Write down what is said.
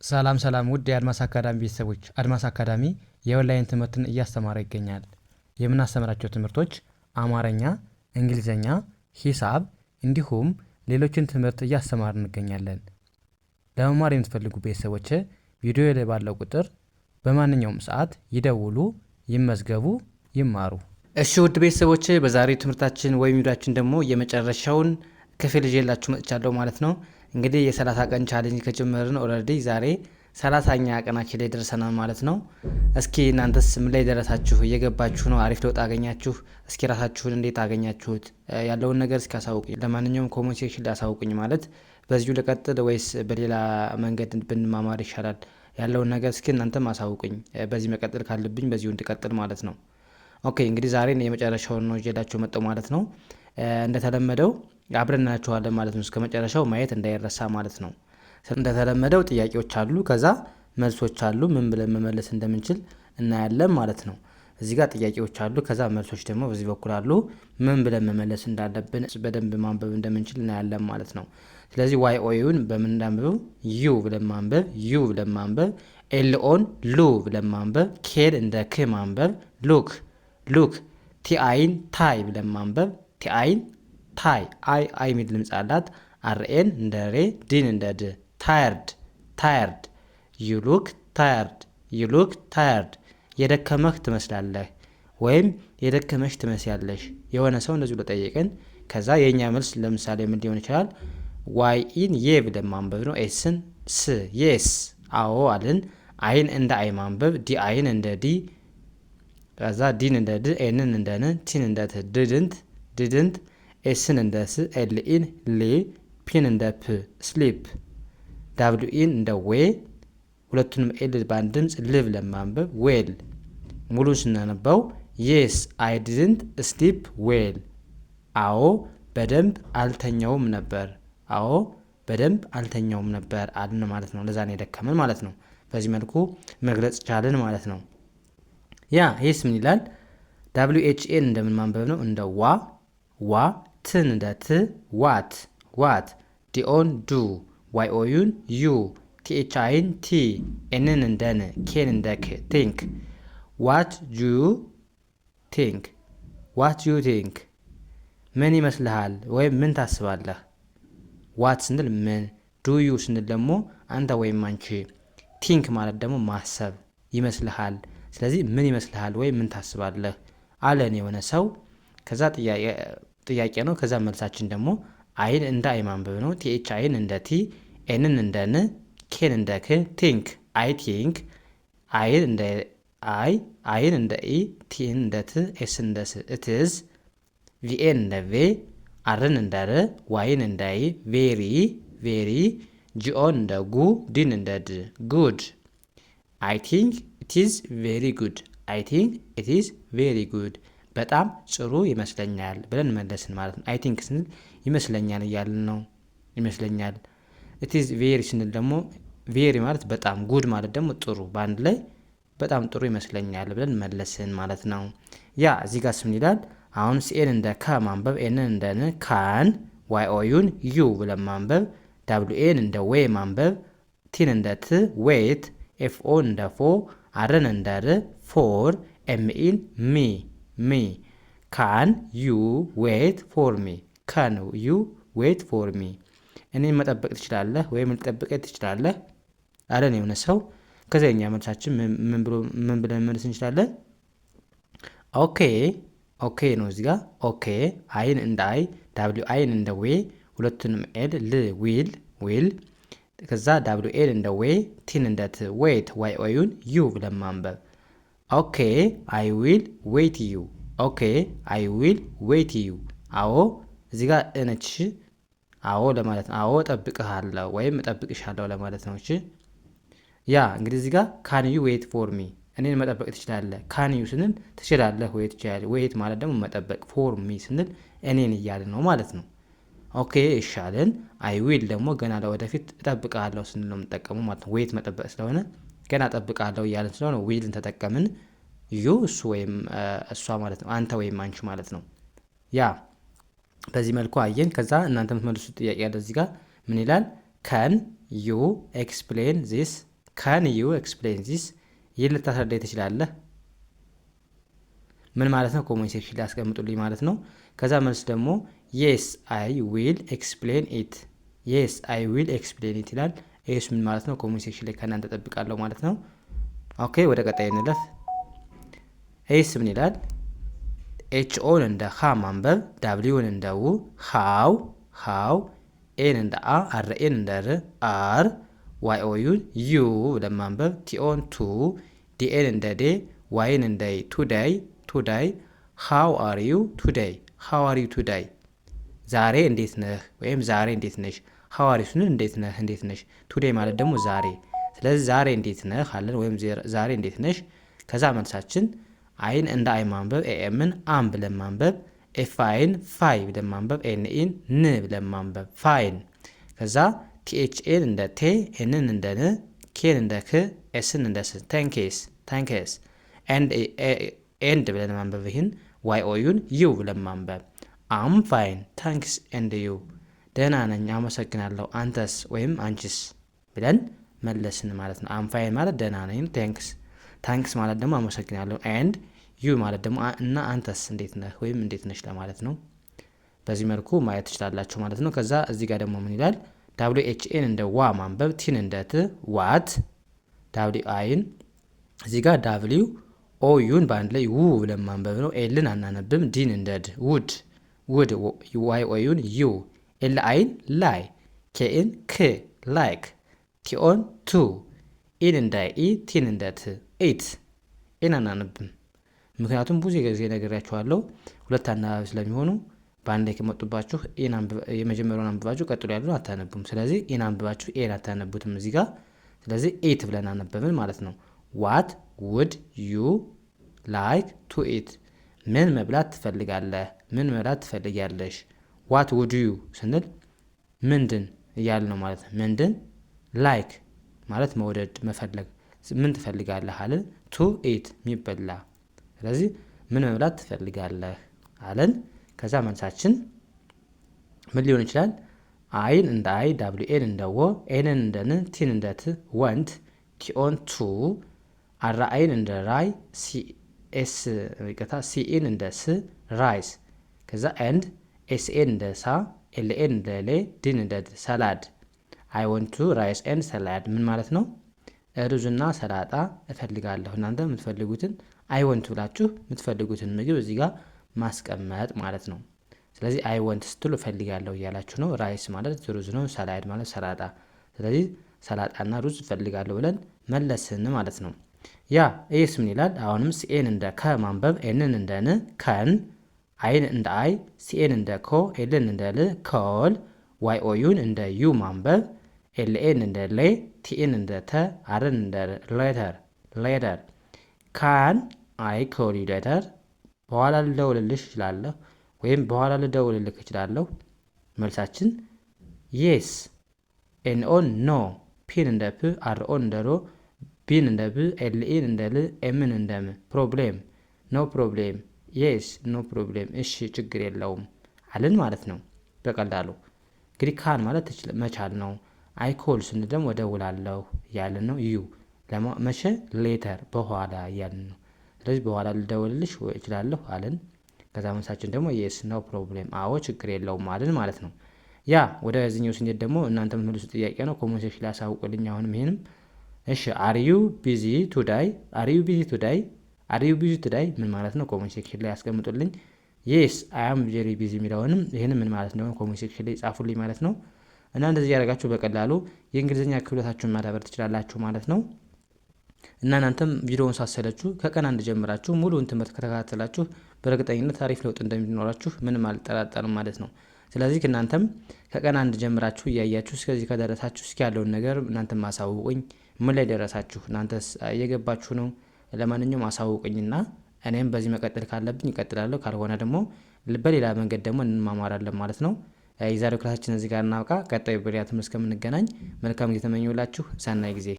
ሰላም ውድ የአድማስ አካዳሚ ቤተሰቦች፣ አድማስ አካዳሚ የኦንላይን ትምህርትን እያስተማረ ይገኛል። የምናስተምራቸው ትምህርቶች አማርኛ፣ እንግሊዝኛ፣ ሂሳብ እንዲሁም ሌሎችን ትምህርት እያስተማር እንገኛለን። ለመማር የምትፈልጉ ቤተሰቦች ቪዲዮ ላይ ባለው ቁጥር በማንኛውም ሰዓት ይደውሉ፣ ይመዝገቡ፣ ይማሩ። እሺ ውድ ቤተሰቦች በዛሬው ትምህርታችን ወይም ቪዲዮአችን ደግሞ የመጨረሻውን ክፍል ይዤላችሁ መጥቻለሁ ማለት ነው። እንግዲህ የ30 ቀን ቻሌንጅ ከጀመርን ኦልሬዲ ዛሬ 30ኛ ቀናችን ላይ ደርሰናል ማለት ነው። እስኪ እናንተስ ምን ላይ ደረሳችሁ? እየገባችሁ ነው? አሪፍ ለውጥ አገኛችሁ? እስኪ ራሳችሁን እንዴት አገኛችሁት ያለውን ነገር እስኪ አሳውቁኝ። ለማንኛውም ኮሜንት ሴክሽን ላይ አሳውቁኝ። ማለት በዚሁ ልቀጥል ወይስ በሌላ መንገድ ብንማማር ይሻላል ያለውን ነገር እስኪ እናንተም አሳውቁኝ። በዚህ መቀጠል ካለብኝ በዚሁ እንድቀጥል ማለት ነው። ኦኬ እንግዲህ ዛሬ የመጨረሻውን ነው ይዤላችሁ መጣሁ ማለት ነው። እንደተለመደው አብረን እናያቸዋለን ማለት ነው። እስከ መጨረሻው ማየት እንዳይረሳ ማለት ነው። እንደተለመደው ጥያቄዎች አሉ፣ ከዛ መልሶች አሉ። ምን ብለን መመለስ እንደምንችል እናያለን ማለት ነው። እዚህ ጋር ጥያቄዎች አሉ፣ ከዛ መልሶች ደግሞ በዚህ በኩል አሉ። ምን ብለን መመለስ እንዳለብን በደንብ ማንበብ እንደምንችል እናያለን ማለት ነው። ስለዚህ ዋይ ኦዩን በምን እንዳንብበው? ዩ ብለን ማንበብ፣ ዩ ብለን ማንበብ፣ ኤልኦን ሉ ብለን ማንበብ፣ ኬን እንደ ክ ማንበብ፣ ሉክ ሉክ፣ ቲአይን ታይ ብለን ማንበብ፣ ቲአይን ታይ አይ የሚል ድምፅ አላት። አርኤን እንደ ሬ፣ ዲን እንደ ድ፣ ታየርድ ታየርድ፣ ዩ ሉክ ታየርድ ዩ ሉክ ታየርድ። የደከመህ ትመስላለህ ወይም የደከመሽ ትመስያለሽ። የሆነ ሰው እንደዚሁ ለጠየቀን ከዛ የእኛ መልስ ለምሳሌ ምን ሊሆን ይችላል? ዋይ ኢን የ ብለን ማንበብ ነው። ኤስን ስ የስ አዎ አልን። አይን እንደ አይ ማንበብ፣ ዲ አይን እንደ ዲ፣ ከዛ ዲን እንደ ድ፣ ኤንን እንደ ን፣ ቲን እንደ ት፣ ድድንት ኤስን እንደ ስ፣ ኤልኢን ሊ፣ ፒን እንደ ፕ ስሊፕ፣ ዳብሊኢን እንደ ዌ፣ ሁለቱንም ኤል በአንድ ድምፅ ል ብለን ማንበብ ዌል። ሙሉን ስናነባው የስ አይ ዲድንት ስሊፕ ዌል፣ አዎ በደንብ አልተኛውም ነበር፣ አዎ በደንብ አልተኛውም ነበር አልን ማለት ነው። ለዛ ነው የደከመን ማለት ነው። በዚህ መልኩ መግለጽ ቻልን ማለት ነው። ያ ይህስ ምን ይላል? ዳብሊው ኤች ኤን እንደምን ማንበብ ነው? እንደ ዋ ዋ፣ ትን እንደ ት ዋት ዋት፣ ዲኦን ዱ፣ ዋይ ኦዩን ዩ፣ ቲኤች አይን ቲ፣ ኤንን እንደ ን፣ ኬን እንደ ክ፣ ቲንክ ዋት ዩ ቲንክ ዋት ዩ ቲንክ። ምን ይመስልሃል ወይም ምን ታስባለህ? ዋት ስንል ምን፣ ዱ ዩ ስንል ደግሞ አንተ ወይም አንቺ፣ ቲንክ ማለት ደግሞ ማሰብ ይመስልሃል። ስለዚህ ምን ይመስልሃል ወይም ምን ታስባለህ አለን የሆነ ሰው። ከዛ ጥያቄ ነው። ከዛ መልሳችን ደግሞ አይን እንደ አይ ማንበብ ነው። ቲኤች አይን እንደ ቲ፣ ኤንን እንደ ን፣ ኬን እንደ ክ፣ ቲንክ አይ ቲንክ፣ አይን እንደ አይ፣ አይን እንደ ኢ፣ ቲን እንደ ት፣ ኤስ እንደ ስ፣ እትዝ፣ ቪኤን እንደ ቬ፣ አርን እንደ ር፣ ዋይን እንደ ይ፣ ቬሪ ቬሪ፣ ጂኦን እንደ ጉ፣ ዲን እንደ ድ፣ ጉድ። አይ ቲንክ ኢት ኢዝ ቬሪ ጉድ፣ አይ ቲንክ ኢት ኢዝ ቬሪ ጉድ፣ በጣም ጥሩ ይመስለኛል ብለን መለስን ማለት ነው። አይ ቲንክ ስንል ይመስለኛል እያልን ነው። ይመስለኛል። ኢት ኢዝ ቬሪ ስንል ደግሞ ቬሪ ማለት በጣም፣ ጉድ ማለት ደግሞ ጥሩ፣ በአንድ ላይ በጣም ጥሩ ይመስለኛል ብለን መለስን ማለት ነው። ያ እዚህ ጋር ስምን ይላል? አሁን ሲኤን እንደ ከ ማንበብ፣ ኤንን እንደ ን፣ ካን፣ ዋይ ኦዩን ዩ ብለን ማንበብ፣ ዳብሊኤን እንደ ዌ ማንበብ፣ ቲን እንደ ት ዌት፣ ኤፍኦ እንደ ፎ፣ አርን እንደ ር ፎር፣ ኤምኢን ሚ ሚ፣ ካን ዩ ዌት ፎር ሚ፣ ካን ዩ ዌት ፎር ሚ። እኔን መጠበቅ ትችላለህ ወይም ልጠብቀኝ ትችላለህ አለን የሆነ ሰው። ከዚያ እኛ መልሳችን ምን ብለን መልስ እንችላለን? ኦኬ ኦኬ ነው እዚህ ጋር ኦኬ። አይን እንደ አይ፣ ዳብሊው አይን እንደ ዌ፣ ሁለቱንም ኤል ል ዊል ዊል፣ ከዛ ዳብሊው ኤል እንደ ዌ፣ ቲን እንደ ት ዌት፣ ዋይ ኦዩን ዩ ብለን ማንበብ። ኦኬ አይ ዊል ዌይት ዩ፣ ኦኬ አይ ዊል ዌይት ዩ። አዎ እዚህ ጋር እነች አዎ ለማለት ነው። አዎ እጠብቅሃለሁ ወይም እጠብቅሻለሁ ለማለት ነው። እሺ ያ እንግዲህ እዚህ ጋር ካን ዩ ዌይት ፎር ሚ፣ እኔን መጠበቅ ትችላለህ። ካን ዩ ስንል ትችላለህ ወይ ትችላለህ። ዌይት ማለት ደግሞ መጠበቅ፣ ፎር ሚ ስንል እኔን እያልን ነው ማለት ነው። ኦኬ ይሻልን። አይ ዊል ደግሞ ገና ለወደፊት እጠብቅሃለሁ ስንል ነው የምንጠቀመው ማለት ነው። ዌይት መጠበቅ ስለሆነ ገና እጠብቅሃለሁ እያልን ስለሆነ ዊልን ተጠቀምን። ዩ እሱ ወይም እሷ ማለት ነው። አንተ ወይም አንቺ ማለት ነው። ያ በዚህ መልኩ አየን። ከዛ እናንተ የምትመልሱት ጥያቄ ያለ እዚህ ጋር ምን ይላል? ከን ዩ ኤክስፕሌን ዚስ ካን ዩ ኤክስፕሌን ዚስ? ይህን ልታስረዳኝ ትችላለህ? ምን ማለት ነው? ኮሜንት ሴክሽን ላይ አስቀምጡልኝ ማለት ነው። ከዛ መልስ ደግሞ የስ አይ ዊል ኤክስፕሌን ኢት፣ የስ አይ ዊል ኤክስፕሌን ኢት ይላል። ይህስ ምን ማለት ነው? ኮሜንት ሴክሽን ላይ ከእናንተ ጠብቃለሁ ማለት ነው። ኦኬ ወደ ቀጣይ እንለፍ። ይህስ ምን ይላል? ኤች ኦን እንደ ሀ ማንበብ፣ ዳብሊውን እንደ ው ሃው፣ ኤን እንደ አ፣ አር ኤን እንደ ር አር፣ ዋይ ኦ ዩን ዩ ብለን ማንበብ፣ ቲኦን ቱ፣ ዲኤን እንደ ዴ፣ ዋይን እንደ ቱዳይ፣ ሃው አር ዩ ቱዳይ፣ ዛሬ እንዴት ነህ ወይም ዛሬ እንዴት ነሽ። ሃው አር ዩ ስንል እንዴት ነህ እንዴት ነሽ። ቱዴይ ማለት ደግሞ ዛሬ። ስለዚህ ዛሬ እንዴት ነህ አለን ወይም ዛሬ እንዴት ነሽ። ከዛ መልሳችን አይን እንደ አይ ማንበብ፣ ኤኤምን አም ብለን ማንበብ፣ ኤፍአይን ፋይ ብለን ማንበብ፣ ኤንኢን ን ብለን ማንበብ ፋይን። ከዛ ቲኤችኤን እንደ ቴ፣ ኤንን እንደ ን፣ ኬን እንደ ክ፣ ኤስን እንደ ስ ታንኬስ። ኤንድ ብለን ማንበብ ይህን ዋይ ኦዩን ዩ ብለን ማንበብ አም ፋይን ታንክስ ኤንድ ዩ፣ ደህና ነኝ አመሰግናለሁ አንተስ ወይም አንቺስ ብለን መለስን ማለት ነው። አም ፋይን ማለት ደህና ነኝ፣ ታንክስ ማለት ደግሞ አመሰግናለሁ፣ ኤንድ ዩ ማለት ደግሞ እና አንተስ እንዴት ነህ ወይም እንዴት ነሽ ለማለት ነው። በዚህ መልኩ ማየት ትችላላችሁ ማለት ነው። ከዛ እዚህ ጋር ደግሞ ምን ይላል? ዳብሊው ኤች ኤን እንደ ዋ ማንበብ፣ ቲን እንደ ት ዋት፣ ዳብሊው አይን እዚህ ጋር ዳብሊው ኦ ዩን በአንድ ላይ ው ብለን ማንበብ ነው። ኤልን አናነብም። ዲን እንደ ድ ውድ፣ ዋይ ኦ ዩን ዩ፣ ኤል አይን ላይ፣ ኬኢን ክ ላይክ፣ ቲኦን ቱ፣ ኢን እንደ ኢ፣ ቲን እንደ ት ኢት። ኤን አናነብም ምክንያቱም ብዙ ጊዜ ነግሬያችኋለሁ ሁለት አናባቢ ስለሚሆኑ በአንድ ላይ ከመጡባችሁ የመጀመሪያውን አንብባችሁ ቀጥሎ ያለው አታነቡም። ስለዚህ ኢን አንብባችሁ ኤን አታነቡትም እዚህ ጋር። ስለዚህ ኢት ብለን አነበብን ማለት ነው። ዋት ውድ ዩ ላይክ ቱ ኢት፣ ምን መብላት ትፈልጋለህ? ምን መብላት ትፈልጊያለሽ? ዋት ውድ ዩ ስንል ምንድን እያል ነው ማለት ነው። ምንድን ላይክ ማለት መውደድ መፈለግ፣ ምን ትፈልጋለህ አለን። ቱ ኢት የሚበላ፣ ስለዚህ ምን መብላት ትፈልጋለህ አለን። ከዛ መልሳችን ምን ሊሆን ይችላል? አይን እንደ አይ፣ ዳብሊው ኤን እንደ ወ፣ ኤንን እንደ ን፣ ቲን እንደ ት ወንት፣ ቲኦን ቱ፣ አራ አይን እንደ ራይ፣ ሲኢን እንደ ስ ራይስ። ከዛ ኤንድ ኤስኤን እንደ ሳ፣ ኤልኤን እንደ ሌ፣ ዲን እንደ ሰላድ። አይ ወንቱ ራይስ ኤንድ ሰላድ ምን ማለት ነው? ሩዝና ሰላጣ እፈልጋለሁ። እናንተ የምትፈልጉትን አይ ወንቱ ብላችሁ የምትፈልጉትን ምግብ እዚህ ጋር ማስቀመጥ ማለት ነው። ስለዚህ አይ ወንት ስትሉ እፈልጋለሁ እያላችሁ ነው። ራይስ ማለት ሩዝ ነው። ሰላድ ማለት ሰላጣ። ስለዚህ ሰላጣና ሩዝ እፈልጋለሁ ብለን መለስን ማለት ነው። ያ ኤስ ምን ይላል? አሁንም ሲኤን እንደ ከ ማንበብ፣ ኤንን እንደ ን ከን፣ አይን እንደ አይ፣ ሲኤን እንደ ኮ፣ ኤልን እንደ ል ኮል፣ ዋይ ኦዩን እንደ ዩ ማንበብ፣ ኤልኤን እንደ ሌ፣ ቲኤን እንደ ተ፣ አርን እንደ ሌተር። ካን አይ ኮል ዩ ሌተር፣ በኋላ ልደውልልሽ እችላለሁ ወይም በኋላ ልደውልልክ እችላለሁ። መልሳችን የስ። ኤንኦን ኖ፣ ፒን እንደ ፕ፣ አርኦን እንደ ሮ፣ ቢን እንደ ብ፣ ኤልኢን እንደ ል፣ ኤምን እንደ ም። ፕሮብሌም ኖ ፕሮብሌም፣ የስ ኖ ፕሮብሌም፣ እሺ ችግር የለውም አልን ማለት ነው በቀላሉ። እንግዲህ ካን ማለት መቻል ነው። አይኮል ስንል ደግሞ እደውላለሁ እያልን ነው። ዩ መቼ? ሌተር በኋላ እያልን ነው። ስለዚህ በኋላ ልደውልልሽ እችላለሁ አልን። ከዛ መልሳችን ደግሞ የስ ኖ ፕሮብሌም፣ አዎ ችግር የለውም አልን ማለት ነው። ያ ወደ ዚህኛው ስንሄድ ደግሞ እናንተ የምትመልሱ ጥያቄ ነው። ኮሜንት ሴክሽን ላይ አሳውቁልኝ። አሁንም ይሄንም እሺ። አር ዩ ቢዚ ቱዳይ፣ አር ዩ ቢዚ ቱዳይ ምን ማለት ነው? ኮሜንት ሴክሽን ላይ ያስቀምጡልኝ። የስ አይ አም ቬሪ ቢዚ የሚለውንም ይህንም ምን ማለት እንደሆነ ኮሜንት ሴክሽን ላይ ጻፉልኝ ማለት ነው። እና እንደዚህ ያደርጋችሁ በቀላሉ የእንግሊዝኛ ክህሎታችሁን ማዳበር ትችላላችሁ ማለት ነው። እና እናንተም ቪዲዮውን ሳሰለችሁ ከቀን አንድ ጀምራችሁ ሙሉውን ትምህርት ከተከታተላችሁ በእርግጠኝነት አሪፍ ለውጥ እንደሚኖራችሁ ምንም አልጠራጠርም ማለት ነው። ስለዚህ እናንተም ከቀን አንድ ጀምራችሁ እያያችሁ እስከዚህ ከደረሳችሁ እስኪ ያለውን ነገር እናንተም አሳውቁኝ። ምን ላይ ደረሳችሁ? እናንተስ እየገባችሁ ነው? ለማንኛውም አሳውቁኝና እኔም በዚህ መቀጠል ካለብኝ እቀጥላለሁ፣ ካልሆነ ደግሞ በሌላ መንገድ ደግሞ እንማማራለን ማለት ነው። የዛሬው ክላሳችን እዚህ ጋር እናብቃ። ቀጣዩ በሌላ ትምህርት እስከምንገናኝ መልካም ጊዜ ተመኘሁላችሁ። ሰናይ ጊዜ